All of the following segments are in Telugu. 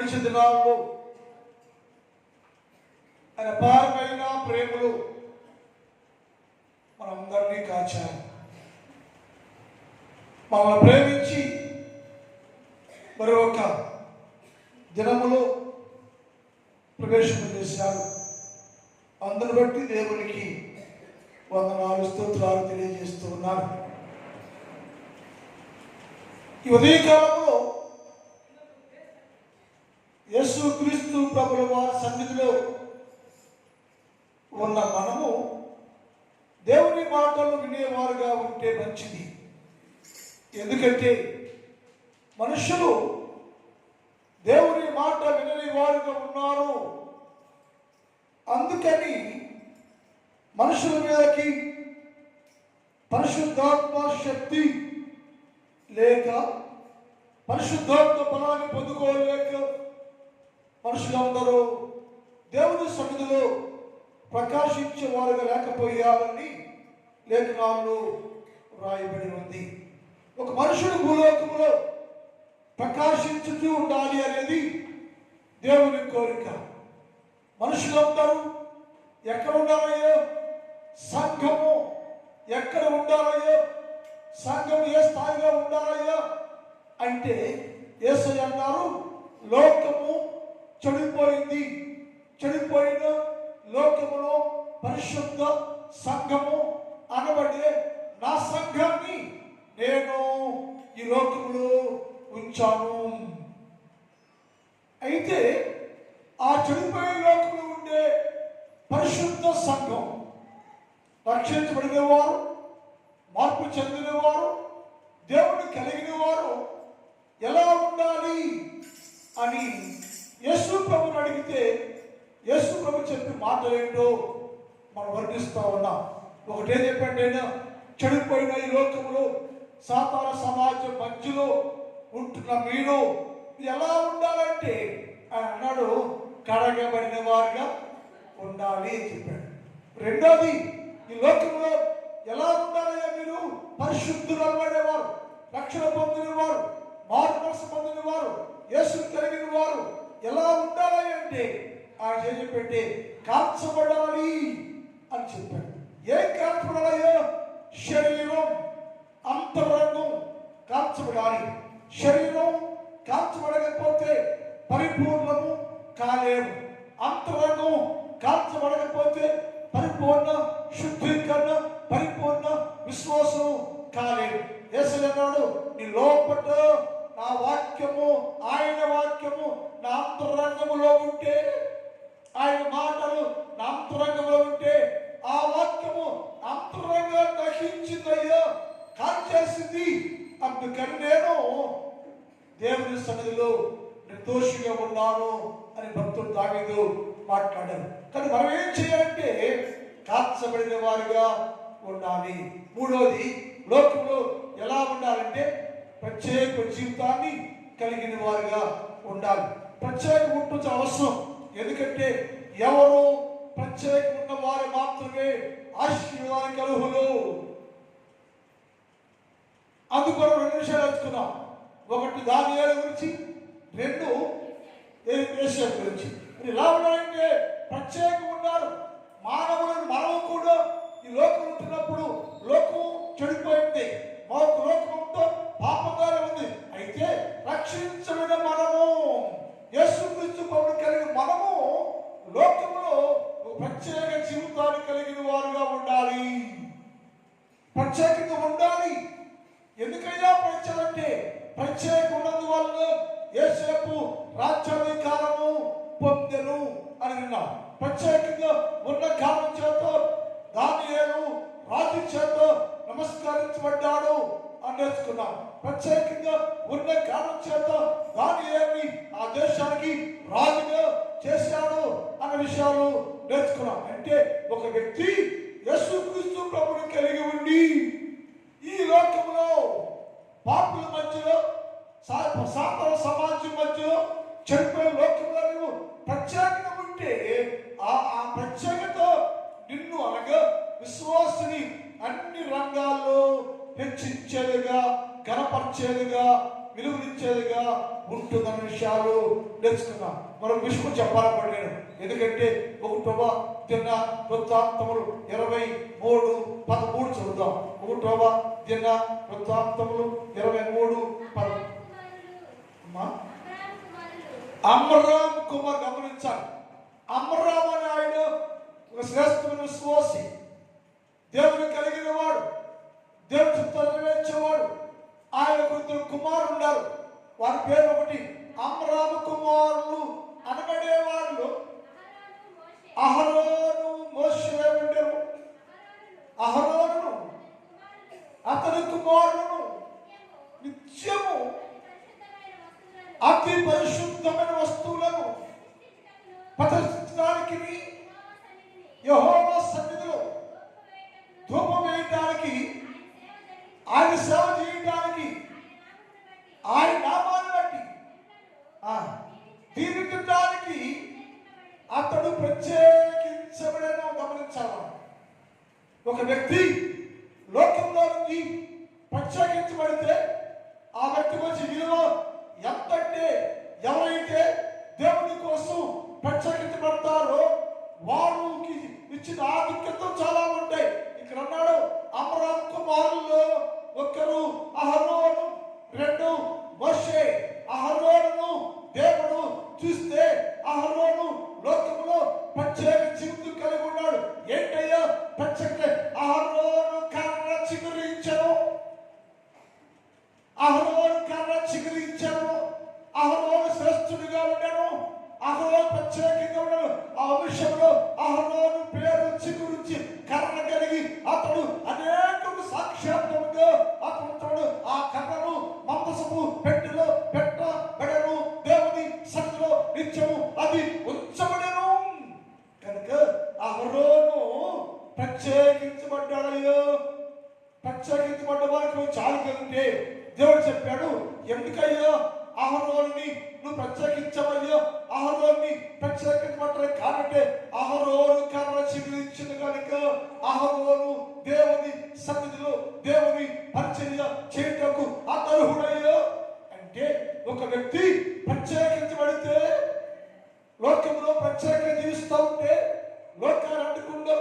గడిచిన దినాల్లో ఆయన అపారమైన ప్రేమలు మనందరినీ కాచారు. మనల్ని ప్రేమించి మరి ఒక దినములో ప్రవేశం చేశారు. అందును బట్టి దేవునికి వందనాలు స్తోత్రాలు తెలియజేస్తూ ఉన్నారు. ఈ ఉదయకాలంలో యేసుక్రీస్తు ప్రభుల వారి సన్నిధిలో ఉన్న మనము దేవుని మాటలు వినేవారుగా ఉంటే మంచిది. ఎందుకంటే మనుషులు దేవుని మాట వినని వారుగా ఉన్నారు. అందుకని మనుషుల మీదకి పరిశుద్ధాత్మ శక్తి లేక పరిశుద్ధాత్మ బలాన్ని పొందుకోలేక మనుషులందరూ దేవుని సన్నిధిలో ప్రకాశించే వారుగా లేకపోయారని లేఖనాల్లో రాయబడి ఉంది. ఒక మనుషుడు భూలోకములో ప్రకాశించుతూ ఉండాలి అనేది దేవుని కోరిక. మనుషులందరూ ఎక్కడ ఉండాలయ్యో? సంఘము ఎక్కడ ఉండాలయ్యో? సంఘం ఏ స్థాయిలో ఉండాలయ్యో అంటే యేసయ్య అన్నారు, లోకము చెడిపోయింది. చెడిపోయిన లోకములో పరిశుద్ధ సంఘము అనబడే నా సంఘాన్ని నేను ఈ లోకములో ఉంచాను. అయితే ఆ చెడిపోయే లోకంలో ఉండే పరిశుద్ధ సంఘం రక్షించబడిన వారు, మార్పు చెందిన వారు, దేవుని కలిగిన వారు ఎలా ఉండాలి అని యేసు ప్రభుని అడిగితే యేసు ప్రభు చెప్పి మాటలు ఏంటో మనం వర్ణిస్తూ ఉన్నాం. ఒకటే చెప్పండి, నేను చెడిపోయిన ఈ లోకంలో సాతాన సమాజం మధ్యలో ఉంటున్న మీరు ఎలా ఉండాలంటే ఆయన అన్నాడు, కడగబడిన వారుగా ఉండాలి అని చెప్పాడు. రెండోది, ఈ లోకంలో ఎలా ఉండాలి? మీరు పరిశుద్ధులు అనబడేవారు, రక్షణ పొందిన వారు, మారు మనసు పొందిన వారు, యేసుని కలిగిన వారు ఎలా ఉండాలి అంటే ఆయన ఏం చెప్పండి, కాల్చబడాలి అని చెప్పాడు. ఏం కాల్చబడాలయ్యో? శరీరం అంతరంగం కాల్చబడాలి. శరీరం కాల్చబడకపోతే పరిపూర్ణము కాలేము. అంతరంగం కాల్చబడకపోతే పరిపూర్ణ శుద్ధీకరణ, పరిపూర్ణ విశ్వాసం కాలేము. యేసయ్య అన్నాడు, నీ లోపట నా వాక్యము, ఆయన వాక్యము నా అంతరంగములో ఉంటే, ఆయన మాటలు నా అంతరంగంలో ఉంటే, ఆ వాక్యము అంతరంగా దహించిందయ్యా, కాల్చేసింది. అందుకని నేను దేవుని సన్నిధిలో నిర్దోషిగా ఉన్నాను అని భక్తుడు దావీదు మాట్లాడారు. కానీ మనం ఏం చేయాలంటే కాల్చబడిన వారుగా ఉండాలి. మూడోది, లోకంలో ఎలా ఉండాలంటే ప్రత్యేక జీవితాన్ని కలిగిన వారుగా ఉండాలి. ప్రత్యేక ఉంటుంది అవసరం. ఎందుకంటే ఎవరు ప్రత్యేక ఉన్న వారు మాత్రమే ఆశీర్వాదానికి అర్హులు. అందుకు రెండు విషయాలు తెలుసుకున్నాం. ఒకటి దానియేలు గురించి, రెండు యేసయ్య గురించి. ఇలా ఉండాలంటే ప్రత్యేకం ఉన్నారు. మానవులను మనము కూడా ఈ లోకం ఉంటున్నప్పుడు లోకం చెడిపోయింది, మాకు లోకంతో పాపంగానే ఉంది. అయితే రక్షించబడిన మనము, యేసుక్రీస్తు ప్రభువు కలిగిన మనము లోకంలో ప్రత్యేక జీవితాన్ని కలిగిన వారుగా ఉండాలి. ప్రత్యేకంగా ఉండాలి. ఎందుకైనా ప్రత్యేకంటే ప్రత్యేక ఉన్నందువల్ల యేసేపు రాజ్యాధికారము పొందెను అని విన్నాం. ప్రత్యేకంగా ఉన్న కారణం చేత దానియేలు రాజు చేత నమస్కరించబడ్డాడు అని నేర్చుకున్నాం. ప్రత్యేకంగా ఉన్న కారణం చేత దానియేలుని ఆ దేశానికి రాజుగా చేశాడు అన్న విషయాలు నేర్చుకున్నాం. అంటే ఒక వ్యక్తి యేసుక్రీస్తు ప్రభువుని కలిగి ఉండి ఈ లోకంలో పాపుల మధ్యలో, సాతాన సమాజం మధ్యలో, చెడిపోయే లోకంలో నువ్వు ప్రత్యేకంగా ఉంటే ఆ ప్రత్యేకత నిన్ను అనగా విశ్వాసుని అన్ని రంగాల్లో హెచ్చించేదిగా ఘనపరిచేదిగా, విలువనిచ్చేదిగా ఉంటుందన్న విషయాలు నేర్చుకున్నాం. మరొక విషయం చెప్పాలనుకుంటున్నాను. ఎందుకంటే ఒకటవ దిన వృత్తాంతములు 23:13 చదువుతాం. ఒకటవ దిన వృత్తాంతములు 23:13. అమ్రాం కుమార్, గమనించాలి. అమ్రాం అనే ఆయన ఒక శ్రేష్టమైన విశ్వాసి, దేవుని కలిగిన వాడు, దేవుని చిత్తాన్ని నెరవేర్చేవాడు. ఆయనకు 2 కుమారులు ఉన్నారు. వారి పేరు ఒకటి అమ్రాము కుమారులు అనబడే వాళ్ళు అహరోను, మోషే ఉండేరు. అహరోను అతని కుమారులను నిత్యము అతి పరిశుద్ధమైన వస్తువులను ప్రదర్శించడానికి, యెహోవా సన్నిధిలో ధూపం వేయడానికి, ఆయన సేవ చేయడానికి, ఆయన నామాన్ని బట్టి దీవించడానికి అతడు ప్రత్యేకించబడిన. గమనించాలి, ఒక వ్యక్తి లోకంలో నుంచి ప్రత్యేకించబడితే ఆ వ్యక్తికి వచ్చే విలువ ఎంతంటే, ఎవరైతే దేవుని కోసం ప్రత్యేకించబడతారో వారికి ఇచ్చిన ఆధిక్యతలు చాలా ఉంటాయి. ఇక్కడ అన్నాడు అమ్రాం కుమారుల్లో ఒకరు అహరోను, 2 మోషే. అహరోనును దేవుడు చూస్తే అహరోను లోకంలో ప్రత్యేక జీవితం కలిగి ఉన్నాడు. ఏంటయ్యా ప్రత్యేక? అహరోను కర్ర చిగురించను, అహరోను కర్ర చిగురించను. అహరోను శ్రేష్ఠుడిగా ఉండను, అహరోను ప్రత్యేకంగా ఉండను. ఆ విషయంలో అహరోను పేరు చిగురించి కర్ర కలిగి అతడు అనేక సాక్షాత్తుగా అతడు ఆ కర్రను మందసపు పెట్టెలో పెట్టబడెను, దేవుని సన్నిధిలో నిత్యము అది ఉంచబడెను. కనుక అహరోను ప్రత్యేకించబడ్డాడయ్యో. ప్రత్యేకించబడ్డ వారికి చాలు కదంటే దేవుడు చెప్పాడు, ఎందుకయ్యో అహరోనుని నువ్వు ప్రత్యేకించవయ్యో, అహరోన్ని ప్రత్యేకించబడ్డ కాబట్టి అహరోను కర్ర చిగురించింది కనుక అహరోను దేవుని సన్నిధిలో దేవుని పరిచర్య చేయటకు అర్హుడయ్యో. అంటే ఒక వ్యక్తి ప్రత్యేకించబడితే, లోకంలో ప్రత్యేకంగా జీవిస్తూ ఉంటే, లోకాలు అంటుకుండా,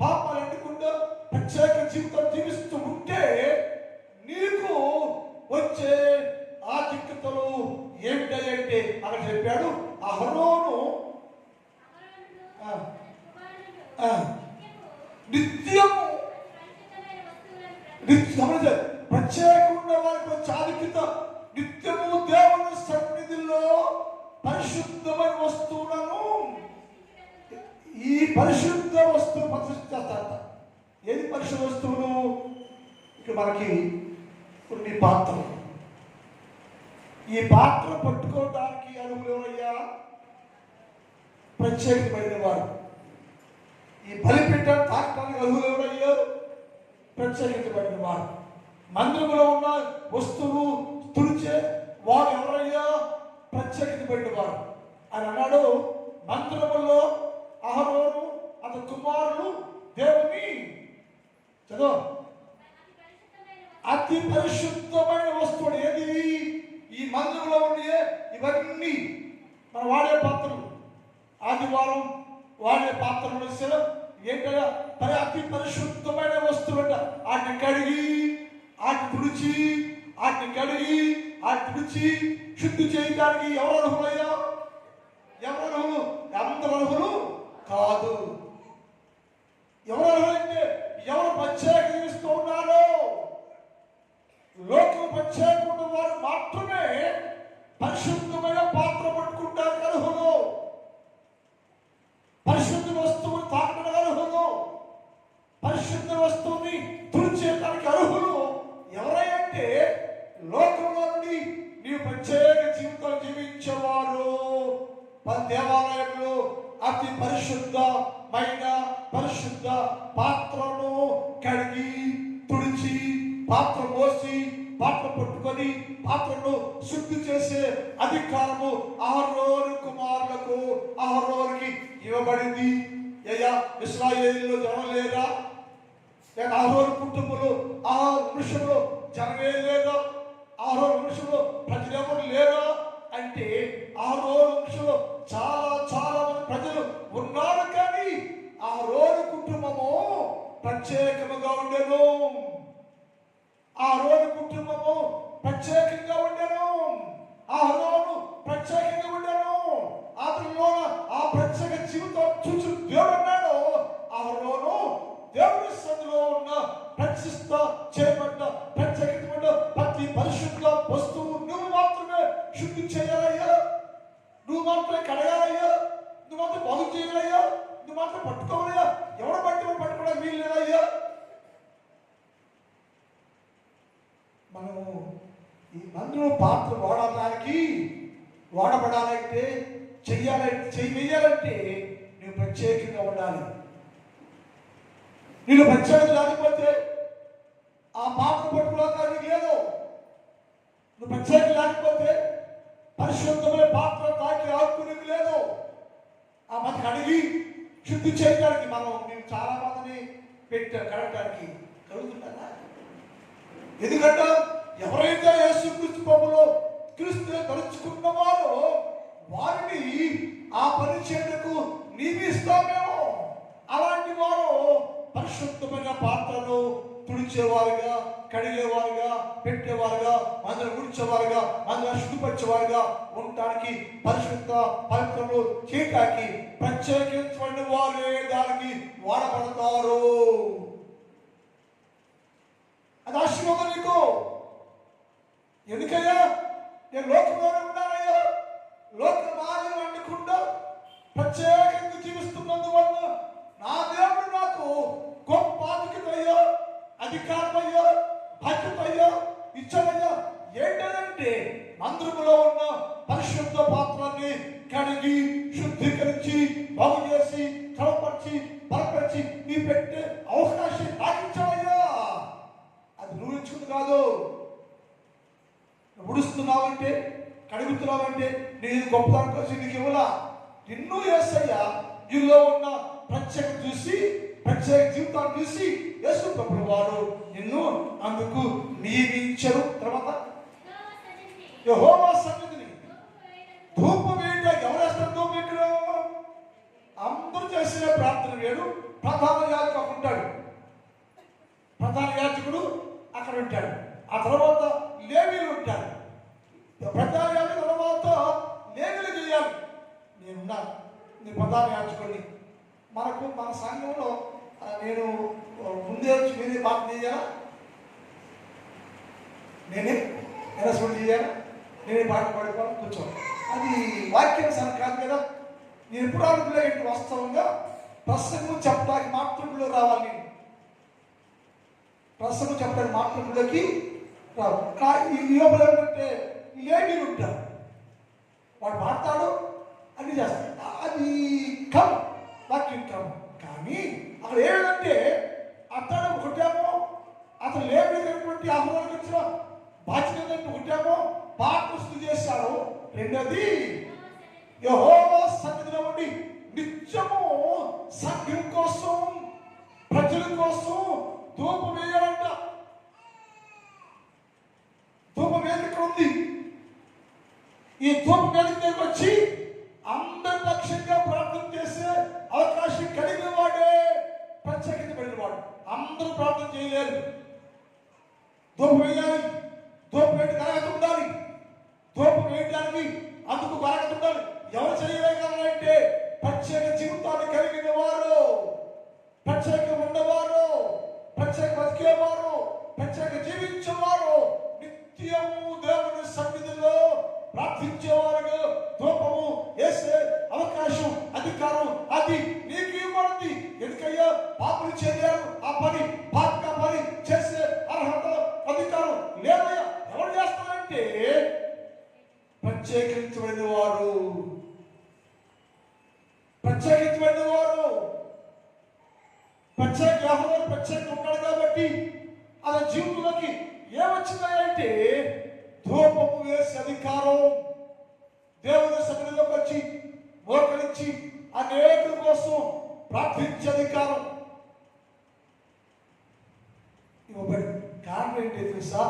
పాపాలు అంటుకుండా ప్రత్యేక జీవితం జీవిస్తూ ఉంటే నీకు వచ్చే ఆధిక్యతలు ఏమిటంటే అక్కడ చెప్పాడు అహరోను నిత్యము ప్రత్యేకంగా వారికి వచ్చే ఆధిక్యత, నిత్యము దేవుని సన్నిధిలో పరిశుద్ధమైన వస్తువులను, ఈ పరిశుద్ధ వస్తువు ప్రతిష్ఠిస్తారు. ఏది పరిశుద్ధ వస్తువులు? ఇక్కడ మనకి కొన్ని పాత్రలు. ఈ పాత్ర పట్టుకోవడానికి అర్హులు ఎవరయ్యా? ప్రత్యేకమైన వారు. ఈ బలిపీఠ తాకడానికి అర్హులు ఎవరయ్యా? ప్రత్యేకించబడిన వారు. మందిరంలో ఉన్న వస్తువులు తుడిచే వారు ఎవరయ్యా? ప్రత్యేకించబడిన వారు. అని అన్నాడు. మందిరములో అహరోను అతని కుమారులు దేవుని చదువు అతి పరిశుద్ధమైన వస్తువులు. ఏది? ఈ మందిరంలో ఉండే ఇవన్నీ మనం వాడే పాత్రలు, ఆదివారం వాడే పాత్రలు ఏంటంటే అతి పరిశుద్ధమైన వస్తువులు అంట. వాటిని కడిగి, వాటిని తుడిచి, వాటిని కడిగి, వాటిని తుడిచి శుద్ధి చేయడానికి ఎవరు అర్హులయ్యా? ఎవరు అర్హులు? అందరు అర్హులు కాదు. ఎవరు అర్హులంటే ఎవరు ప్రత్యేక జీవిస్తూ ఉన్నారో, లోకం ప్రత్యేకమైన వారు మాత్రమే పరిశుద్ధమైన పాత్ర పట్టుకుంటారు అర్హులు. పరిశుద్ధ వస్తువుని తాకడానికి అర్హులు, పరిశుద్ధ వస్తువుని తుడిచేయడానికి అర్హులు ఎవరైతే లోకంలో నుండి నీవు ప్రత్యేక జీవితం జీవించేవారు. దేవాలయంలో అతి పరిశుద్ధమైన పరిశుద్ధ పాత్రను కడిగి తుడిచి, పాత్ర పోసి, పాత్ర పట్టుకొని పాత్రను శుద్ధి చేసే అధికారము అహరోను కుమారులకు, అహరోనుకి ఇవ్వబడింది. అయ్యా ఇశ్రాయేలులో జనం లేరా? అహరోను కుటుంబంలో ఆ వృషంలో జనమే లేదా? వంశంలో చాలా చాలా మంది ప్రజలు ఉన్నారు, కానీ ఆ రోని కుటుంబము ప్రత్యేకముగా ఉండెను. ఆ రోని కుటుంబము ప్రత్యేకంగా ఉండెను. ఆ రోను ప్రత్యేకంగా ఉండెను. అతనిలో ఆ ప్రత్యేక జీవితం చూసి దేవుడు అన్నాడు, ఆ రోను దేవుని సన్నిధిలో ఉన్న ప్రతిష్ఠ చేయబడ్డ ప్రత్యేకమైన ప్రతి పరిశుద్ధ వస్తువు నువ్వు మాత్రమే శుద్ధి చేయాలయ్యా, నువ్వు మాత్రమే కడగాలయ్యా, నువ్వు మాత్రం బాగు చేయాలయ్యా, నువ్వు మాత్రం పట్టుకోవాలయ్యా, ఎవరు పట్టుకోవడం వీలు లేదయ్యా. మనము ఈ మందులో పాత్ర వాడబడాలంటే చెయ్యాలంటే నువ్వు ప్రత్యేకంగా ఉండాలి. నేను ప్రత్యేకత లేకపోతే ఆ పాత్ర పట్టుకోవడానికి లేదు. నువ్వు ప్రత్యేకత లేకపోతే పరిశుద్ధమైన పాత్ర తాకి ఆడుకునేది లేదు. ఆ మందికి అడిగి శుద్ధి చేయడానికి మేము చాలా మందిని పెట్టాం కడగడానికి. కలుగుతుందా? ఎందుకంటే ఎవరైతే యేసుక్రీస్తు ప్రభువులో క్రీస్తు తలుచుకున్నవారో వారిని ఆ పని చేయడానికి నియమిస్తామేమో. అలాంటి వారు పరిశుద్ధమైన పాత్రను తుడిచేవారుగా, కడిగేవారుగా, పెట్టేవారుగా, మందులు గుడిచేవారుగా, మందులు శుద్ధిపరిచేవారుగా ఉండటానికి, పరిశుద్ధ పవిత్రలు చేయటానికి ప్రత్యేకించబడిన వారే దానికి వాడబడతారు. అది ఆశీర్వాదం నీకు. ఎందుకయ్యా? నేను లోకంలోనే ఉన్నానయ్యా, లోక మార్గం అండకుండా ప్రత్యేకంగా జీవిస్తున్నందువల్ల నా దేవుడు నాకు గొప్ప అధికారమయ్యా, అధికారమయ్యా, బాధ్యతయ్యా ఇచ్చాడయ్యా. ఏంటంటే మందిరములో ఉన్న పరిశుద్ధ పాత్రని కడిగి శుద్ధీకరించి బాగు చేసి క్రమపరిచి బలపరిచి నీ పెట్టే అవకాశం నాకు ఇచ్చావయ్యా. అది నువ్వు ఇచ్చుకుంది కాదు. ఉడుస్తున్నావంటే, కడుగుతున్నావంటే నేను గొప్పదాని కోసం నీకు ఇవ్వలా. నిన్ను యేసయ్యా నీలో ఉన్న ప్రత్యేక చూసి, ప్రత్యేక జీవితాన్ని చూసి యేసు ప్రభువు వారు నిన్ను అందుకు నియమించరు. తర్వాత యెహోవా సన్నిధిని ధూపం వేయడానికి ఎవరు వేస్తారు? ధూపం ఇక్కడ అందరూ చేసిన ప్రార్థన వేరు. ప్రధాన యాజకుడు ఉంటాడు, ప్రధాన యాజకుడు అక్కడ ఉంటాడు. ఆ తర్వాత లేవీలు ఉంటారు. ప్రధాన యాజకుడు తర్వాత లేవీలు చేయాలి. నేనున్నాను, నీ ప్రధాన యాజకుడిని. మన సంఘంలో నేను ముందే వచ్చి మీరే పాట చేయాలా, నేనే ఎనస్మెంట్ చేయాలా, నేనే పాట పాడుకోవాలి, కూర్చోవాలి. అది వాక్యం సరి కాదు కదా. నేను ఎప్పుడు అనుకునే వాస్తవంగా ప్రసంగం చెప్పడానికి మాతృకులో రావాలి. నేను ప్రసంగం చెప్పడానికి మాతృకులోకి రావు. ఈ లోపల ఏంటంటే లేడీలు ఉంటారు, వాడు మాట్లాడు అన్ని చేస్తాడు. అది క్రమం, వాక్యం క్రమం. కానీ అక్కడ ఏమిటంటే అతను ఒకటేమో అతను లేబడినటువంటి ఆహ్వానానికి వచ్చిన బాధ్యత ఒకటేమో పాఠస్తులు చేశాడు. రెండోది యెహోవా సన్నిధిలో ఉండి నిత్యము సంఘం కోసం, ప్రజల కోసం ధూపం వేయాలంట. ధూపం వేదిక ఉంది. ఈ ధూపం వేదిక దగ్గరికి వచ్చి అందరి పక్షంగా ప్రార్థన చేసే అవకాశం కలిగిన వాడే ప్రత్యేకత పడిన వాడు. అందరూ ప్రార్థన చేయలేరు. ధూపం వేయాలి, ధూపం వేయడానికి అర్హత ఉండాలి. ధూపం వేయడానికి అందుకు అర్హత ఉండాలి. ఎవరు చేయలేగలంటే ప్రత్యేక జీవితాన్ని కలిగిన వారు, ప్రత్యేక ఉన్నవారు, ప్రత్యేక బతికేవారు, ప్రత్యేక జీవించేవారు, నిత్యము దేవుని సన్నిధిలో ప్రార్థించేవారుగా ధూపము వేసే అవకాశం, అధికారం అది నీకు ఇవ్వబడింది. ఎందుకయ్యా? పాపలు చేయారు ఆ పని, పాపక పని చేసే అర్హత, అధికారం లేదయ్యా. ఎవరు చేస్తారంటే ప్రత్యేకించబడిన వారు, ప్రత్యేకించబడిన వారు. ప్రత్యేక వ్యవహారం ప్రత్యేక ఉన్నాడు కాబట్టి అలా జీవితంలోకి ఏమొచ్చిందంటే ధూపము వేసే అధికారం, దేవుని సన్నిధిలోకి వచ్చి మోకరించి అనేకుల కోసం ప్రార్థించే అధికారం ఇవ్వబడింది. కారణం ఏంటి తెలుసా?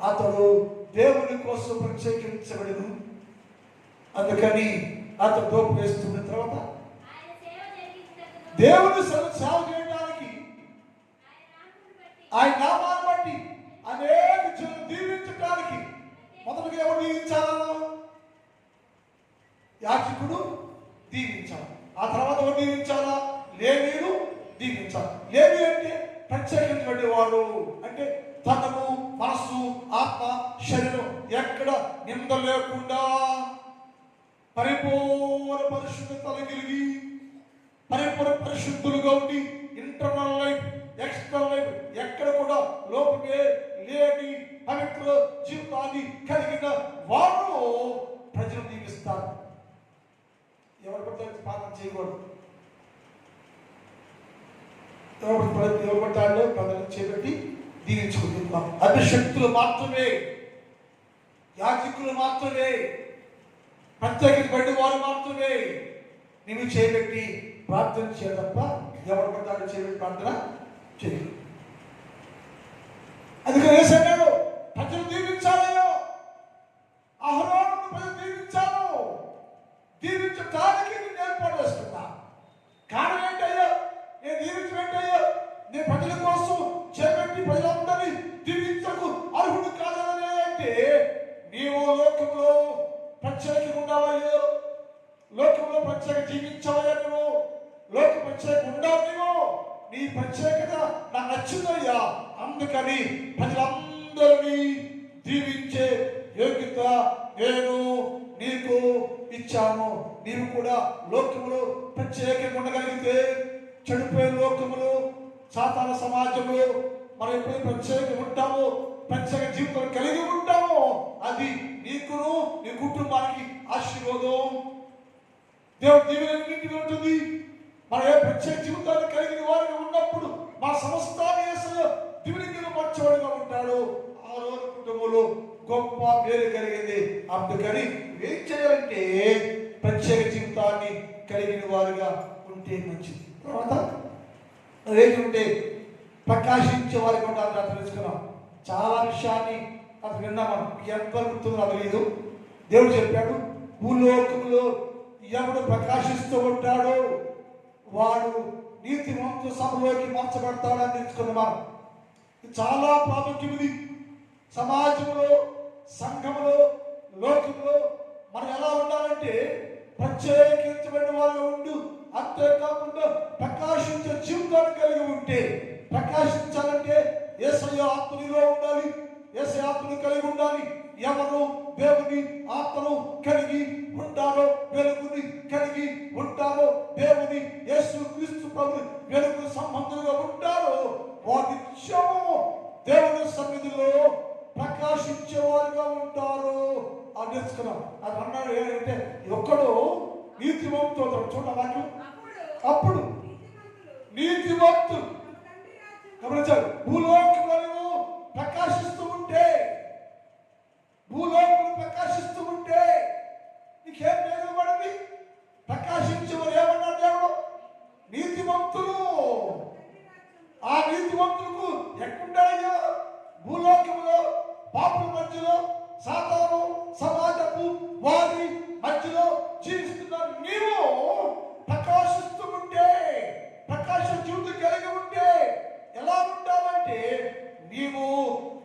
అతడు దేవుని కోసం ప్రత్యేకించబడను. అందుకని అతను తోపు వేస్తున్న తర్వాత దేవుని సేవ చేయడానికి ఆయన నామాన్ని బట్టి అనేక జనులు దీవించడానికి మొదటగా ఎవరు దీవించాలా? యాజకుడు దీవించాలి. ఆ తర్వాత ఎవరు దీవించాలా? లేవీయులు దీవించాలి. లేవి అంటే ప్రత్యేకించినటువంటి వాడు, అంటే తనను, మనస్సు, ఆత్మ, శరీరం ఎక్కడ నింద లేకుండా పరిపూర్ణ పరిశుద్ధత కలిగి పరిపూర్ణ పరిశుద్ధులుగా ఉండి ఇంటర్నల్ లైఫ్, ఎక్స్టర్నల్ లైఫ్ ఎక్కడ కూడా లోపమే లేని పవిత్ర జీవితాన్ని కలిగిన వారు ప్రజలు దీవిస్తారు. ఎవరు పడితే పాలన చేయకూడదు. ఎవరు పట్టాలో ప్రజలు చేపట్టి దీవించుకుంటున్నాం. అభిషక్తులు మాత్రమే, యాజకులు మాత్రమే, ప్రత్యేకించబడిన వారు మాత్రమే నీవు చేపెట్టి ప్రార్థన చేయ తప్ప ఎవరు పట్టాలో చేపెట్టి ప్రార్థన చేయరు. అందుకని ఏసన్నాడు, ప్రజలు దీవించాలయ్యో, అహరోనును ప్రజలు దీవించాను, దీవించడానికి నేను ఏర్పాటు చేసుకున్నా. కారణం ఏంటయ్యో? నేను దీవించబెట్టయ్యో, నేను ప్రజల కోసం చేపెట్టి ప్రజలందరినీ దీవించకు అర్హుడు కాదని అంటే నీవు లోకంలో ప్రత్యేకంగా ఉండవయ్యో, లోకంలో ప్రత్యేక జీవించవయ్యా, నువ్వు లోక ప్రత్యేక ఉండవు, నువ్వు నీ ప్రత్యేకత నాకు నచ్చిందయ్యా, అందుకని ప్రజలందరినీ దీవించే యోగ్యత నేను నీకు ఇచ్చాను. నీవు కూడా లోకములో ప్రత్యేకంగా ఉండగలిగితే, చెడిపోయిన లోకములు, సాతాన సమాజంలో మనం ఎప్పుడైతే ప్రత్యేకంగా ఉంటామో, ప్రత్యేక జీవితం కలిగి ఉంటామో, అది నీకును నీ కుటుంబానికి ఆశీర్వాదం. దేవుడు దీవెనన్నింటినీ ఉంటుంది. మనం ఏ ప్రత్యేక జీవితాన్ని కలిగిన వారిగా ఉన్నప్పుడు మా సమస్తాన్ని దీవెనకి మార్చేవాడుగా ఉంటాడు. ఆ రోజు కుటుంబంలో గొప్ప పేరు కలిగింది. అందుకని ఏం చేయాలంటే ప్రత్యేక జీవితాన్ని కలిగిన వారుగా ఉంటే మంచిది. తర్వాత ఏంటంటే ప్రకాశించే వారికి ఉండాలని తెలుసుకున్నాం. చాలా విషయాన్ని అది విన్నాం. మనం ఎంత గుర్తుందో తెలియదు. దేవుడు చెప్పాడు, భూలోకంలో ఎవడు ప్రకాశిస్తూ ఉంటాడో వాడు నీతిమంతు సభలోకి మార్చబడతాడని తెలుసుకున్నాం. మనం చాలా ప్రాముఖ్యమైనది. సమాజంలో, సంఘంలో, లోకంలో మనం ఎలా ఉండాలంటే ప్రత్యేకించబడిన వారు ఉండు, అంతేకాకుండా ప్రకాశించే జీవితాన్ని కలిగి ఉంటే, ప్రకాశించాలంటే యేసయ్య ఆత్మనిలో ఉండాలి, యేసయ్య ఆత్మని కలిగి ఉండాలి. ఎవరు దేవుని ఆత్మను కలిగి ఉంటారో, వెలుగుని కలిగి ఉంటారో, దేవుని యేసు క్రీస్తు ప్రభు వెలుగు సంబంధులుగా ఉంటారో వారి నిత్యము దేవుని సన్నిధిలో ప్రకాశించేవారుగా ఉంటారు అని తెలుసుకున్నాం. అది అన్నాడు ఏంటంటే, ఒక్కడు నీతిమంతుడు చూడాలి. అప్పుడు నీతిమంతుడు గమనించారు. భూలోకంలో ప్రకాశిస్తూ ఉంటే, భూలోకంలో ప్రకాశిస్తూ ఉంటే నీకేం మేలుపడింది? ప్రకాశించేవారు ఏమన్నాడు దేవుడు? నీతిమంతులు. ఆ నీతిమంతులకు ఎక్కడుంటారయ్యా? భూలోకంలో పాపుల మధ్యలో, సాతాను సమాజపు వారి మధ్యలో జీవిస్తున్న నీవు ప్రకాశిస్తూ ఉంటే, ప్రకాశ జీవితం కలిగి ఉంటే ఎలా ఉంటావంటే నీవు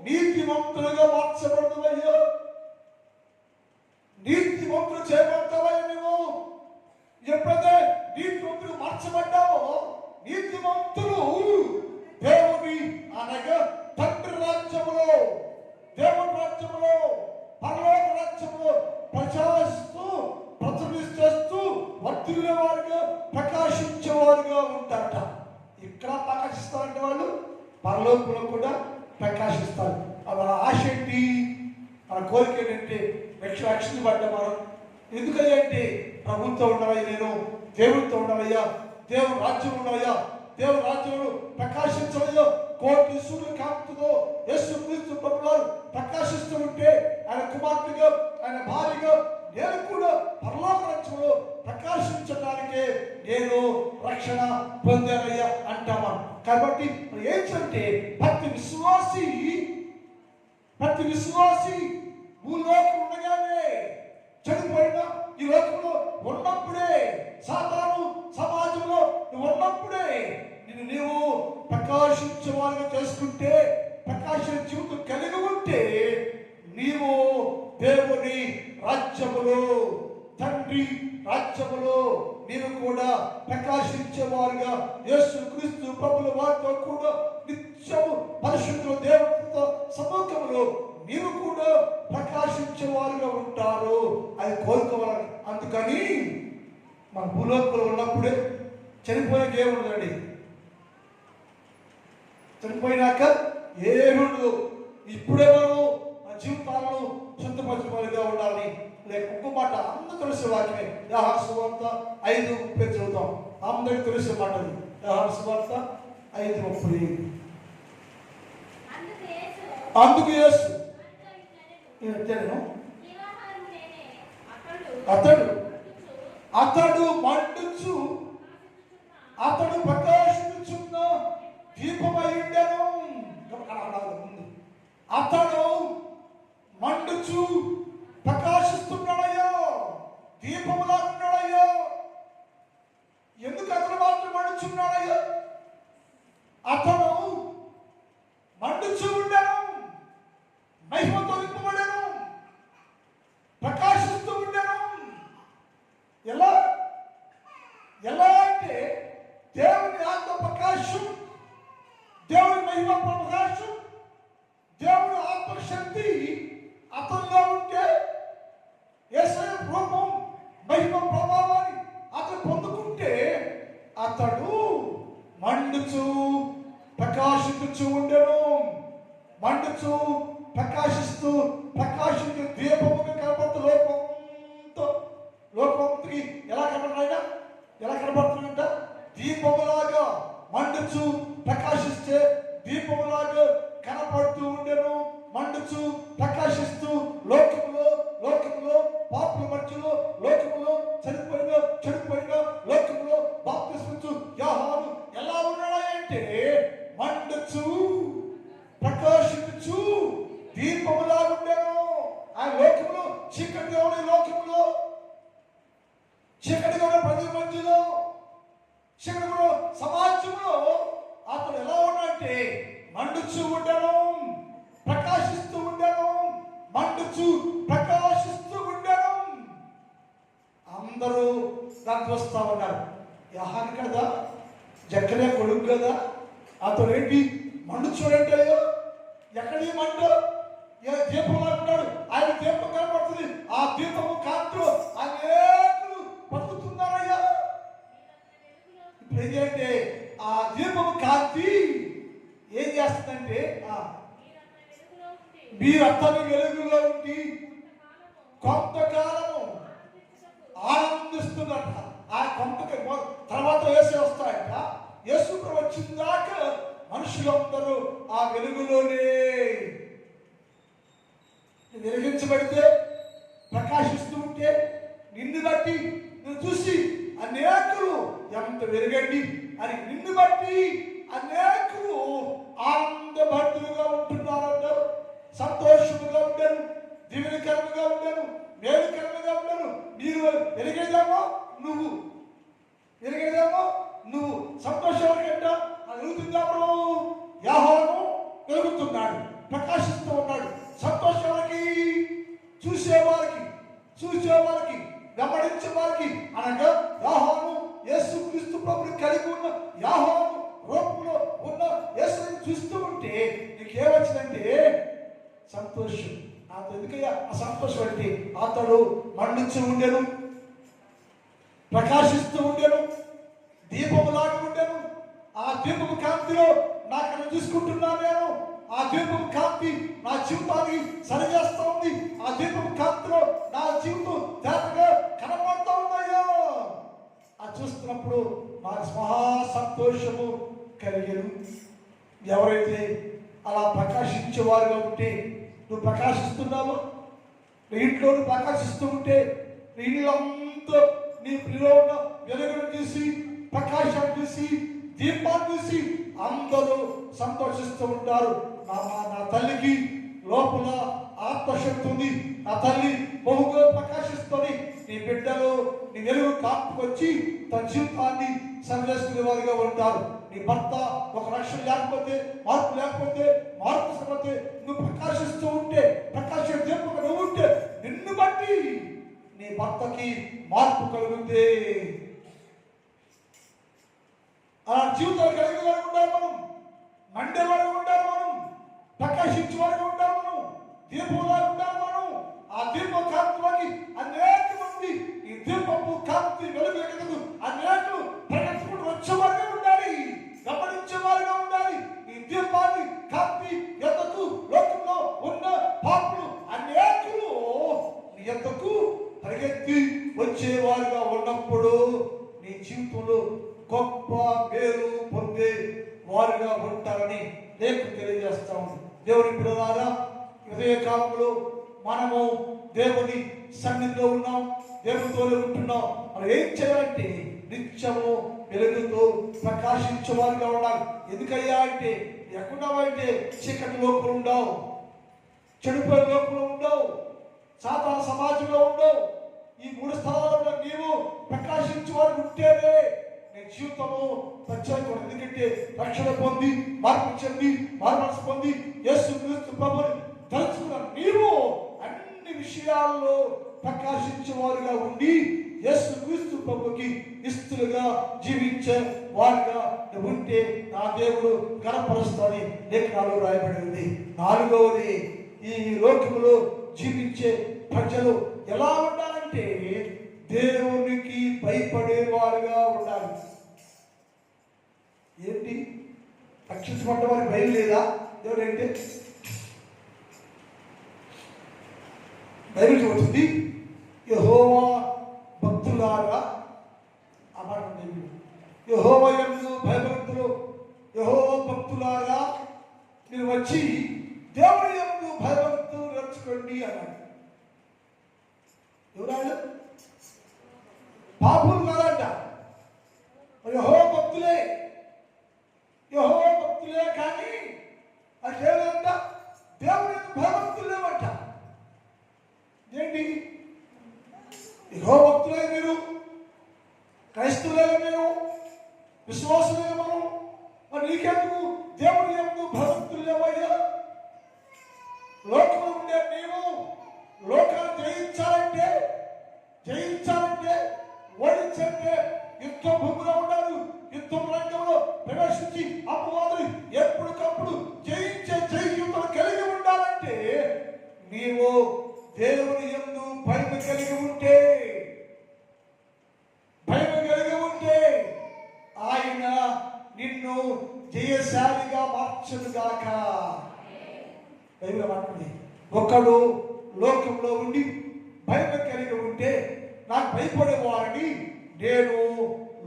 నీతిమంతులుగా మార్చబడుతున్నాయ్యో, నీతిమంతులు చేయబడతావయ్యా. నీవు ఎప్పుడైతే నీతిమంతులు మార్చబడ్డావో, నీతిమంతులు దేవుని అనగా తండ్రి రాజ్యములో, దేవుని రాజ్యములో, పరలోక రాజ్యములో ప్రచురిస్తూ వర్ధిల్లే వారుగా, ప్రకాశించేవారుగా ఉంటారట. ఇక్కడ ప్రకాశిస్తారంటే వాళ్ళు పరలోకంలో కూడా ప్రకాశిస్తారు. మన ఆశ ఏంటి? మన కోరిక ఏంటంటే రక్షణ మనం ఎందుకంటే ప్రభుత్వం ఉండవయ్యా, నేను దేవుడితో ఉండవయ్యా, దేవుని రాజ్యం ఉండవయ్యా, దేవుని రాజ్యంలో ప్రకాశించవయ్యా. కోటి సూర్యుల కాంతితో యేసు క్రీస్తు ప్రభువారు ప్రకాశిస్తూ ఉంటే ఆయన కుమార్తెగా, ఆయన భార్యగా నేను కూడా పరలోక రాజ్యంలో ప్రకాశించడానికే నేను రక్షణ పొందానయ్యా అంటామా. కాబట్టి ఏంటంటే ప్రతి విశ్వాసి భూలోకం ఉండగానే చనిపోయిన ఈ లోకంలో ఉన్నప్పుడే, సాతాను సమాజంలో నువ్వు ఉన్నప్పుడే నీవు ప్రకాశించేవారుగా చేసుకుంటే, ప్రకాశించే జీవితం కలిగి ఉంటే నీవు దేవుని రాజ్యములో, తండ్రి రాజ్యములో నీవు కూడా ప్రకాశించేవారుగా యేసుక్రీస్తు ప్రభుల వారితో కూడా నిత్యము పరిశుద్ధ దేవునితో సముఖంలో నీవు కూడా ప్రకాశించేవారుగా ఉంటారు. అది కోరుకోవాలి. అందుకని మన భూలోకంలో ఉన్నప్పుడే చనిపోయాక ఏముండదండి. చనిపోయినాక ఏముండదు. ఇప్పుడే మనం మన జీవితాలను శుద్ధపరచుకోవాలిగా ఉండాలి. లేక ఇంకో మాట అందరూ తెలిసే వాక్యమే. యోహాను సువార్త 5:30 చదువుతాం. అందరికి తెలిసే మాట అది. యోహాను సువార్త 5:30. అందుకు యేసు అతడు మండుచు, అతడు ప్రకాశించుచున్న దీపమై ఉండెను. అతడు మండుచు ప్రకాశిస్తున్నాడయ్యో, దీపములా ఉన్నాడయ్యో. ఎందుకు అతడు మాత్రం మండుచున్నాడయ్యో? అతడు మండుచు ఉండెను, మహిమతో నింపబడెను, ప్రకాశిస్తూ ఉండెను. ఎలా ఎలా అంటే దేవుని ఆత్మ ప్రకాశం, దేవుని మహిమ ప్రకాశం, దేవుని ఆత్మశక్తి అతనిలో ఉంటే యేసయ్య రూపం, మహిమ ప్రభావాన్ని అతను పొందుకుంటే అతడు మండుచు ప్రకాశించు ఉండెను. మండుచు ప్రకాశిస్తూ ప్రకాశించే దీపముగా కనపడుతూ లోకంకి ఎలా కనపడుతున్నాయా? ఎలా కనపడుతుందంట? దీపములాగా మండుచు ప్రకాశిస్తే దీపములాగా కనపడుతూ ఉండెను. మండుచు ప్రకాశిస్తూ లోకములో పాపుల మధ్యలో, లోకములో చెడిపోయిన లోకములో బాప్తిస్మిచ్చు యోహాను ఎలా ఉన్నాడంటే మండుచు ప్రకాశించు దీపములా ఉండెను. ఆ లోకములో చీకటిగా ఉన్న లోకములో, చీకటిగా ఉన్న ప్రజల మధ్యలో, చీకటిగా సమాజంలో అతడు ఎలా ఉన్నాడంటే మండుచు ఉండెను, ప్రకాశిస్తూ ఉండెను. మండుచు ప్రకాశిస్తూ ఉండెను. అందరూ దాన్ని చూస్తా ఉన్నారు. యోహాను కదా, జక్కరియా కొడుకు కదా, అతడు ఏంటి మండుచూడంటాయో, ఎక్కడి మంట దీపం అంటున్నాడు. ఆయన దీపం కనపడుతుంది. ఆ దీపము కాంతిలో అనేకులు బతుకుతున్నారయ్యా. ఇప్పుడు ఏంటంటే ఆ దీపము కాంతి ఏం చేస్తుందంటే మీరు అతని వెలుగులో ఉండి కొంతకాలము ఆనందిస్తున్నట. ఆ కొంత తర్వాత యేసు వస్తాయంట. యేసు వచ్చిందాక మనుషులందరూ ఆ వెలుగులోనే వెలిగించబడితే, ప్రకాశిస్తూ ఉంటే నిన్ను బట్టి నువ్వు చూసి అనేకులు ఎంత వెలుగండి అని నిన్ను బట్టి అనేకులు ఆనందభరితులుగా ఉంటున్నారంట. సంతోషముగా ఉండను, దీవెనకరంగా ఉండను, మేలుకరంగా ఉండను. మీరు వెలిగేదేమో నువ్వు సంతోషానికంట వెలుగుతున్నప్పుడు యోహాను వెలుగుతున్నాడు, ప్రకాశిస్తూ ఉన్నాడు. సంతోషాలకి చూసేవారికి గమనించే వారికి అనగా యోహాను యేసుక్రీస్తు ప్రభుని కలిగి ఉన్న యోహాను రూపంలో ఉన్న యేసుని చూస్తూ ఉంటే నీకేమొచ్చిందంటే సంతోషం. నాతో ఎందుకయ్యా ఆ సంతోషం అంటే అతడు మండుచు ఉండెను, ప్రకాశిస్తూ ఉండెను, దీపములాగా ఉండెను. ఆ దీపము కాంతిలో నాకు చూసుకుంటున్నాను నేను. ఆ దీపము కాంతి నా జీవితాన్ని సరిచేస్తా ఉంది. ఆ దీపము కాంతిలో నా జీవితం జాగ్రత్తగా కనబడుతూ ఉన్నాయో. అది చూస్తున్నప్పుడు నాకు మహా సంతోషము కలిగేను. ఎవరైతే అలా ప్రకాశించేవారుగా ఉంటే, నువ్వు ప్రకాశిస్తున్నావు, నీ ఇంట్లో నువ్వు ప్రకాశిస్తూ ఉంటే నీ ఇల్లంతా నీ ప్రియులో ఉన్న వెలుగును చూసి, ప్రకాశాన్ని చూసి, దీపాన్ని చూసి అందరూ సంతోషిస్తూ ఉంటారు. నా తల్లికి లోపల ఆత్మశక్తి ఉంది. నా తల్లి బహుగా ప్రకాశిస్తుంది. నీ బిడ్డలు నీ వెలుగు కాపుకొచ్చి తన జీవితాన్ని సరిచేసుకునే వారిగా ఉంటారు. నీ భర్త ఒక రక్షణ లేకపోతే, మార్పు లేకపోతే, మార్పు సమతే నువ్వు ప్రకాశిస్తూ ఉంటే, ప్రకాశం దీపంగా నువ్వు ఉంటే, నిన్ను బట్టి నీ భర్తకి మార్పు కలుగుతే ఆ జీవితాలు కలిగే వారు ఉండాలి. మనం మండే వారు ఉండాలి. మనం ప్రకాశించే వారు ఉండాలి. మనం దీపంలా ఉండాలి. మనం ఆ దీప కాంతిలోకి అనేక మంది ఈ దీపపు కాంతి వెలుగు ఎక్కదు అనేకలు ప్రకటించుకుంటూ వచ్చేవారుగా ఉండాలి. గమనించేవారుగా ఉండాలి. ఈ దీపాన్ని కాంతి ఎద్దకు లోకంలో ఉన్న పాపులు అనేకులు నీ ఎద్దకు పరిగెత్తి వచ్చేవారుగా ఉన్నప్పుడు నీ జీవితంలో గొప్ప మేలు పొందే వారుగా ఉంటారని లేఖనం తెలియజేస్తా ఉంది. దేవుని పిల్లలారా, ఉదయ కాలంలో మనము దేవుని సన్నిధిలో ఉన్నాం, దేవునితోనే ఉంటున్నాం. మనం ఏం చేయాలంటే నిత్యము వెలుగుతో ప్రకాశించేవారుగా ఉండాలి. ఎందుకయ్యా అంటే ఎక్కడున్నావంటే చీకటి లోపల ఉండవు, చెడిపోయే లోపల ఉండవు, సాధారణ సమాజంలో ఉండవు. ఈ 3 స్థలాల్లో నీవు ప్రకాశించేవారు ఉంటేనే నీ జీవితము ప్రత్యేకం. ఎందుకంటే రక్షణ పొంది, మార్పు చెంది, మార్మనసు పొంది యేసు క్రీస్తు ప్రభువుని తలుచుకున్న నీవు అన్ని విషయాల్లో ప్రకాశించేవారుగా ఉండి యేసు క్రీస్తు ప్రభువుకి ఇష్టలుగా జీవించే వారుగా ఉంటే నా దేవుడు కనపరుస్తాడని లేఖనాలు రాయబడింది. 4వది, ఈ లోకములో జీవించే ప్రజలు ఎలా ఉండాలంటే దేవునికి భయపడేవారుగా ఉండాలి. ఏంటి రక్షించబడ్డ వారికి భయం లేదా? దేవుడు ఏంటి బైబిల్ చెబుతుంది, యెహోవా భక్తులారా అమాట, యెహోవా యందు భయభక్తులు, యెహోవా భక్తులారా మీరు వచ్చి దేవుని యందు భయభక్తులు నడుచుకోండి అన్నాడు. ఎవరాళ్ళు? పాపులు కాదంట, యెహోవా భక్తులే. యెహోవా భక్తులే కానీ అది ఏదంట, దేవుని యందు భయభక్తులు లేవంట. ఏంటి? యెహోవా భక్తులే మీరు, క్రైస్తవులే మీరు, విశ్వాసులే మనం, మరి నీకెందుకు దేవుని యందు భయభక్తులు లేవయ్యా? లోకంలో ఉండే నీవు లోకాన్ని జయించాలంటే ఓడించాలంటే యుద్ధ భూమిలో ఉండాలి. యుద్ధం రంగంలో ప్రవేశించి అపవాదులు ఎప్పటికప్పుడు జయించే జయయుద్ధం కలిగి ఉండాలంటే నీవు దేవుని యందు భయం కలిగి ఉంటే ఆయన నిన్ను జయశాలిగా మార్చునుగాక. ఒకడు లోకంలో ఉండి భయం కలిగి ఉంటే నాకు భయపడే వారిని నేను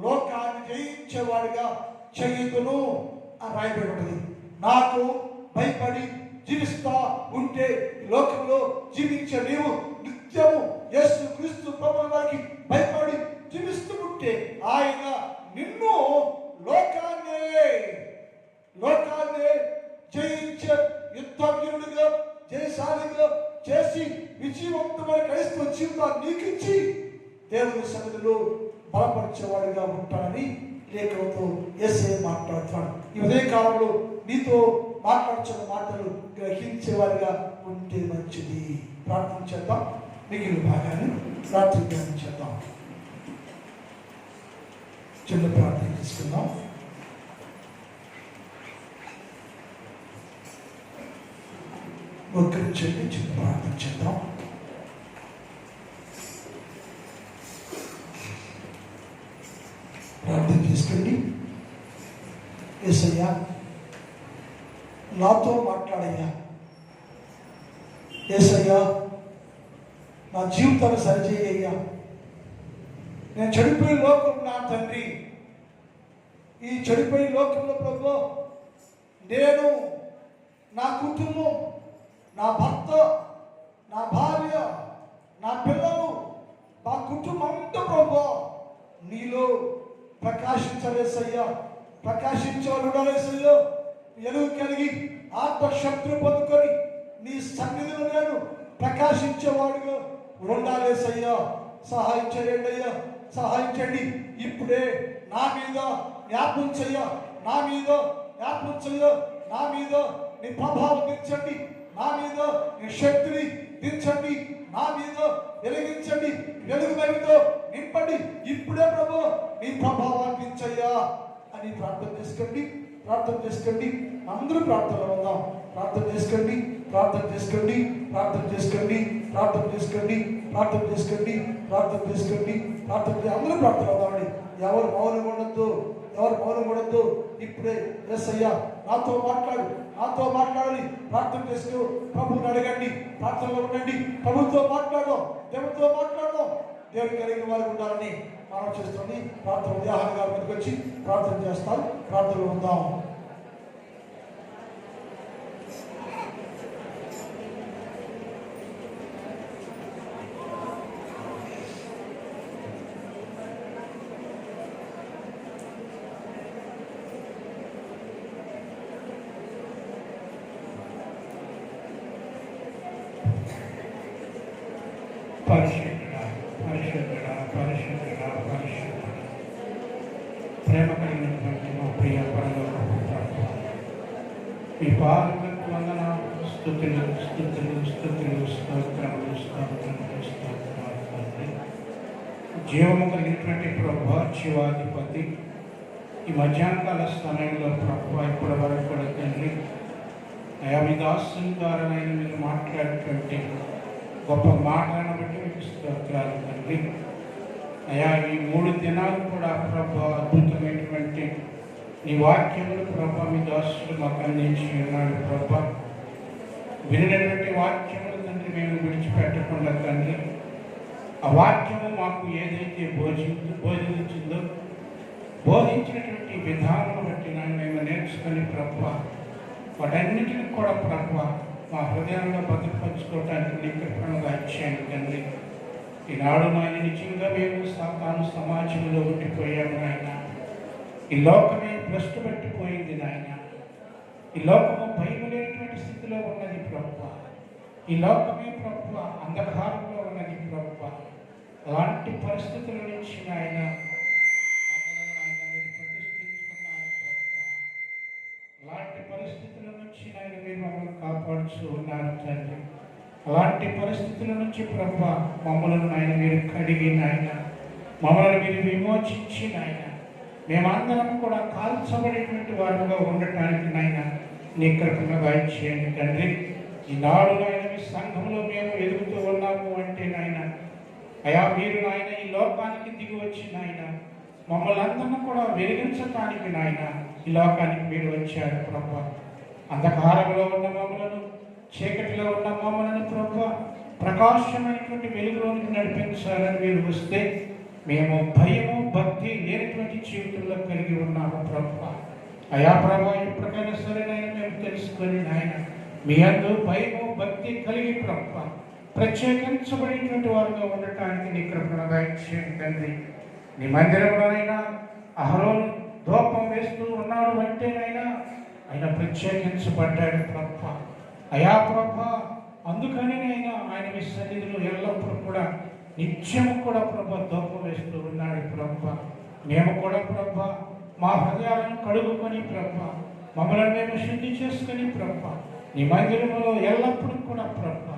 లోకాన్ని జయించేవాడిగా చేయుదును అని రాయబడి ఉంటుంది. నాకు భయపడి జీవిస్తా ఉంటే లోకంలో జీవించే నీవు నిత్యము యేసు క్రీస్తు ప్రభువు వారికి భయపడి జీవిస్తూ ఉంటే ఆయన నిన్ను లోకాన్నే జయించే యుద్ధవీరుడిగా జయశాలిగా చేసి విజయవంతమైన క్రైస్తవ జీవితాన్ని నీకిచ్చి దేవుని సన్నిధిలో బలపరిచేవాడిగా ఉంటాడని లేఖనంతో యేసయ్య మాట్లాడుతున్నాడు. ఈ ఉదయ కాలంలో నీతో మాట్లాడుతున్న మాటలు గ్రహించేవారిగా ఉంటే మంచిది. ప్రార్థన చేద్దాం. మిగిలిన భాగాన్ని రాత్రి ధ్యానం చేద్దాం. చిన్న ప్రార్థన చేసుకుందాం. మోకరించండి, చిన్న ప్రార్థన చేద్దాం. ప్రార్థన చేసుకోండి. యేసయ్యా నాతో మాట్లాడయ్యా. యేసయ్యా నా జీవితాన్ని సరిచేయ్యా. నేను చెడిపోయే లోకం నా తండ్రి, ఈ చెడిపోయే లోకంలో ప్రభు నేను, నా కుటుంబం, నా భర్త, నా భార్య, నా పిల్లలు, నా కుటుంబం అంతా ప్రభు నీలో ప్రకాశించలేసయ్యా. ప్రకాశించలేసయ్యా. ఎలుగు కలిగి ఆత్మశక్తిని పొందుకొని నీ సన్నిధిలో నేను ప్రకాశించేవాడుగా ఉండాలేసయ్యా. సహాయం చేయండి అయ్యా, సహాయం చేయండి. ఇప్పుడే నా మీద జ్ఞాపకం చెయ్య, నా మీద జ్ఞాపకం చెయ్య, నా మీద నీ ప్రభావం దించండి, నా మీద నీ శక్తిని దించండి, నా మీద వెలిగించండి, వెలుగు వెలుగుతో నింపండి. ఇప్పుడే ప్రభు నీ ప్రభావాన్ని దించయ్యా అని ప్రార్థన చేసుకోండి, ప్రార్థన చేసుకోండి. అందరూ ప్రార్థనలో ఉందాం. ప్రార్థన చేసుకోండి, ప్రార్థన చేసుకోండి, ప్రార్థన చేసుకోండి, ప్రార్థన చేసుకోండి, ప్రార్థన చేసుకోండి, ప్రార్థన చేసుకోండి, ప్రార్థన. అందరూ ప్రార్థన అవుదామండి. ఎవరు మౌనం ఉండొద్దు, ఎవరు మౌనం ఉండొద్దు. ఇప్పుడే యేసయ్యా నాతో మాట్లాడు, నాతో మాట్లాడాలి. ప్రార్థన చేస్తూ ప్రభువుని అడగండి, ప్రార్థనలో ఉండండి. ప్రభుత్వం మాట్లాడదాం, దేవుడితో మాట్లాడదాం. దేవుడు కలిగిన వారు ఉండాలని మనం చేస్తుంది. ప్రార్థన ఉదాహరణ గారి మీదకి వచ్చి ప్రార్థన చేస్తారు. ప్రార్థనలో ఉందాం. పరిశుద్ధుడా, పరిశుద్ధుడా, పరిశుద్ధుడా, పరిశుద్ధుడా, ప్రేమ కలిగినటువంటి మా ప్రియ పరలోకపు ప్రభువా, మీ పాదములకు వందనాలు, స్తుతులు, స్తుతులు, స్తుతులు, స్తోత్రములు, స్తోత్రములు, స్తోత్రాలు తండ్రి. జీవము కలిగినటువంటి ప్రభువా, శివాధిపతి, ఈ మధ్యాహ్నకాల సమయంలో ప్రభువా ఇప్పటి వరకు కూడా తండ్రి అయా మీ దాసుని ద్వారా మీరు మాట్లాడేటువంటి గొప్ప మాటలను బట్టి మీకు స్తోత్రాలు తండ్రి. అయా ఈ 3 దినాలు కూడా ప్రభా అద్భుతమైనటువంటి నీ వాక్యములు ప్రభా మీ దాసుడు మాకు అందించి ఉన్నాడు ప్రభా. వినినటువంటి వాక్యములు తండ్రి మేము విడిచిపెట్టకుండా తండ్రి ఆ వాక్యము మాకు ఏదైతే బోధించిందో బోధించినటువంటి విధానం బట్టి నన్ను మేము నేర్చుకొని ప్రభా వాటన్నిటిని కూడా ప్రభా మా హృదయంలో భద్రపరచుకోవటానికి నీ కృపణగా ఇచ్చాను తండ్రి. ఈనాడు నాయన నిజంగా మేము సాతాను సమాజంలో ఉండిపోయాము నాయన. ఈ లోకమే భ్రష్టు పట్టిపోయింది నాయన. ఈ లోకము భయం లేనటువంటి స్థితిలో ఉన్నది ప్రభువా. ఈ లోకమే ప్రభువా అంధకారంలో ఉన్నది ప్రభువా. అలాంటి పరిస్థితుల నుంచి నాయన అలాంటి పరిస్థితుల నుంచి నాయన మీరు మమ్మల్ని కాపాడుతూ ఉన్నారు తండ్రి. అలాంటి పరిస్థితుల నుంచి ప్రభా మమ్మల్ని నాయన మీరు కడిగి నాయన మమ్మల్ని మీరు విమోచించి నాయన మేమందరం కూడా కాల్చబడేటువంటి వారుగా ఉండటానికి నాయన నీ కృపగా ఇచ్చేయండి తండ్రి. ఈనాడు నాయన మీ సంఘంలో మేము ఎదుగుతూ ఉన్నాము అంటే నాయన అయా మీరు నాయన ఈ లోకానికి దిగి వచ్చి నాయన మమ్మల్ని అందరినీ కూడా వెలిగించటానికి నాయన ఈ లోకానికి మీరు వచ్చారు ప్రభా. అంధకారంలో ఉన్న మమ్మలను, చీకటిలో ఉన్న మమ్మలను ప్రభా ప్రకాశమైనటువంటి వెలుగులోనికి నడిపించాలని మీరు వస్తే మేము భయము భక్తి లేనటువంటి జీవితంలో కలిగి ఉన్నాము ప్రభా. అయా ప్రభా ఎప్పటికైనా సరే నాయన మేము తెలుసుకొని నాయన మీ అందు భయము భక్తి కలిగి ప్రభా ప్రత్యేకించబడినటువంటి వారుగా ఉండటానికి నీ కృపణగా ఇచ్చేయండి తండ్రి. నీ మందిరంలోనైనా అహరోను ధూపం వేస్తూ ఉన్నాడు అంటేనైనా ఆయన ప్రత్యేకించబడ్డాడు ప్రభా. అయా ప్రభా అందుకని నైనా ఆయన మీ సన్నిధిలో ఎల్లప్పుడూ కూడా నిత్యము కూడా ప్రభా ధూపం వేస్తూ ఉన్నాడు ప్రభా. మేము కూడా ప్రభా మా హృదయాలను కడుగుకొని ప్రభా మమ్మల్ని మేము శుద్ధి చేసుకుని ప్రభా నీ మందిరంలో ఎల్లప్పుడూ కూడా ప్రభా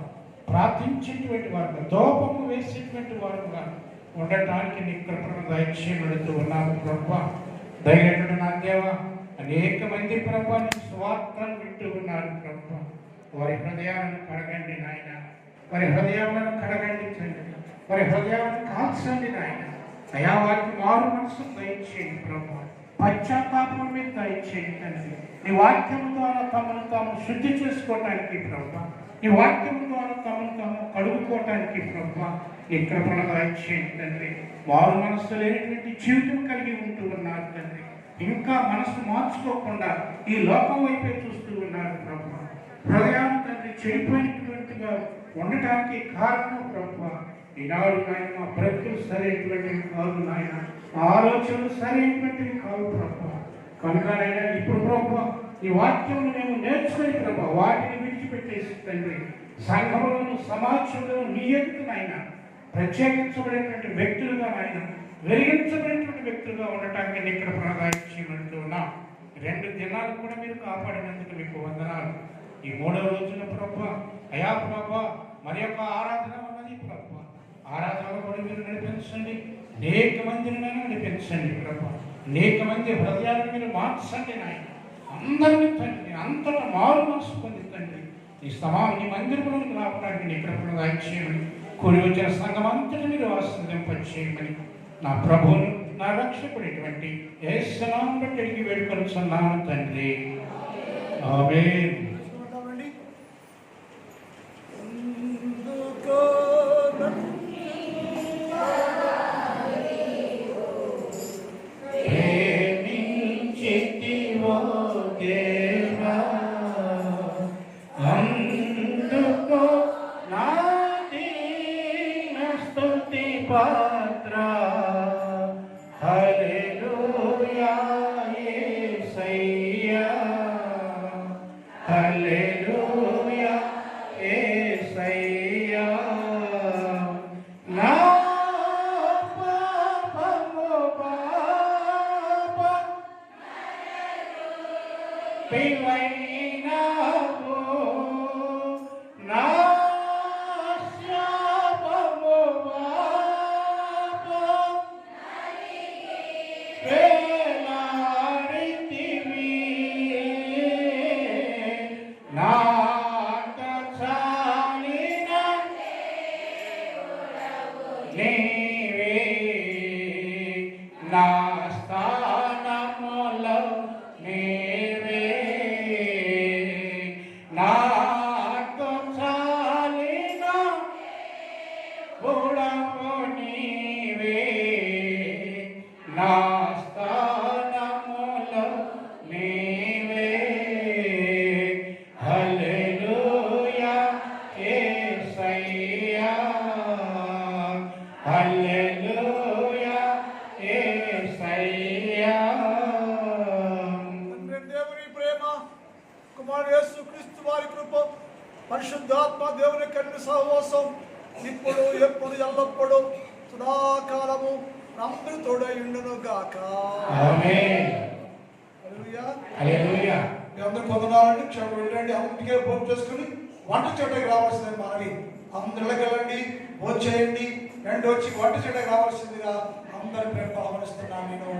ప్రార్థించేటువంటి వారుగా ధూపము వేసేటువంటి వారుగా ఉండటానికి నీ కృపను దయచేయబడుతూ ఉన్నాము ప్రభా. దయగట్టుడు నా దేవా అనేక మంది ప్రభా నీ స్వార్థాలు వింటూ ఉన్నారు ప్రభా. వారి హృదయాలను కడగండి నాయన, వారి హృదయాలను కడగండి తండ్రి, వారి హృదయాలను కాల్చండి నాయన. అయా వారికి మారు మనసు దయచేయండి ప్రభా, పశ్చాత్తాపం మీద దయచేయండి తండ్రి. నీ వాక్యం ద్వారా తమను తాము శుద్ధి చేసుకోవటానికి ప్రభా, నీ వాక్యం ద్వారా తమను తాము కడుగుకోవటానికి ప్రభా నీ కృపను దయచేయండి తండ్రి. వారు మనసు లేనటువంటి జీవితం కలిగి ఉంటూ ఉన్నారు తండ్రి. ఇంకా మనసు మార్చుకోకుండా ఈ లోకం వైపే చూస్తూ ఉన్నారు ప్రభా. హృదయాన్ని తండ్రి చెడిపోయినటువంటిగా ఉండటానికి కారణం ప్రభా ఈనాడు నాయన మా బ్రతుకులు సరైనటువంటివి కాదు నాయన, ఆలోచనలు సరైనటువంటివి కావు ప్రభా. కనుకనైనా ఇప్పుడు ప్రభా ఈ వాక్యం మేము నేర్చుకుని ప్రభా వాటిని విడిచిపెట్టేసి తండ్రి సంఘములను సమాజంలో నీ ఎదుట నాయన ప్రత్యేకించబడేటువంటి వ్యక్తులుగా నాయన వెలిగించబడేటువంటి వ్యక్తులుగా ఉండటానికి నేను ఇక్కడ ప్రదాయించబడుతూ ఉన్నాం. 2 దినాలు కూడా మీరు కాపాడినందుకు మీకు వందనాలు. ఈ 3వ రోజున ప్రభా అయా ప్రభా మరి యొక్క ఆరాధన ఉన్నది ప్రభా, ఆరాధన కూడా మీరు నడిపించండి. అనేక మందిని నడిపించండి ప్రభా, అనేక మంది హృదయాలను మీరు మార్చండి నాయన. అందరినీ తండ్రి అంతటా మారు మనసు పొంది తండ్రి ఈ మందిరంలోనికి రావడానికి నేను ఇక్కడ ప్రదాయించేయమని కూడి వచ్చిన సంఘం అంతటి మీరు ఆశీర్వదింపచేయమని నా ప్రభువును నా రక్షకుడైనటువంటి యేసు నామమున బట్టి అడిగి వేడుకొనుచున్నాను తండ్రి. ఆమేన్. ప్రేమించితివో దేవా అందుకో నా దీన స్తుతి పాత్ర. హల్లెలూయా యేసయ్యా, హల్లెలూయా యేసయ్యా. నా పాపము పాప పివైనావు, నా శాపము పాప వేలాడితివి. నాట చాలిన నీవే, నా స్థానములో నీవే. నాకు చాలిన గుణము నీవే, నా స్థానములో నీవే. హల్లెలూయా యేసయ్యా, హల్లెలూయా యేసయ్యా. దేవుని ప్రేమ, కుమారుడు యేసుక్రీస్తు వారి కృప, పరిశుద్ధాత్మ దేవుని కన్ను సహవాసం ఇప్పుడు ఎప్పుడు ఎల్లప్పుడు సదాకాలము అందరూ తోడై ఉండును గాక. ఆమేన్. హల్లెలూయా. హల్లెలూయా. మీ అందరూ పొందనాలండి. క్షేమం వెళ్ళండి. అందుకే భోజనం చేసుకుని వంట చెట్టుకి రావాల్సిందని మనవి. అందరూ వెళ్ళండి, భోజనం చేయండి, 2 వచ్చి వంట చెట్టుకి రావాల్సిందిగా అందరి ప్రేమ ఆహ్వానిస్తున్నాను నేను.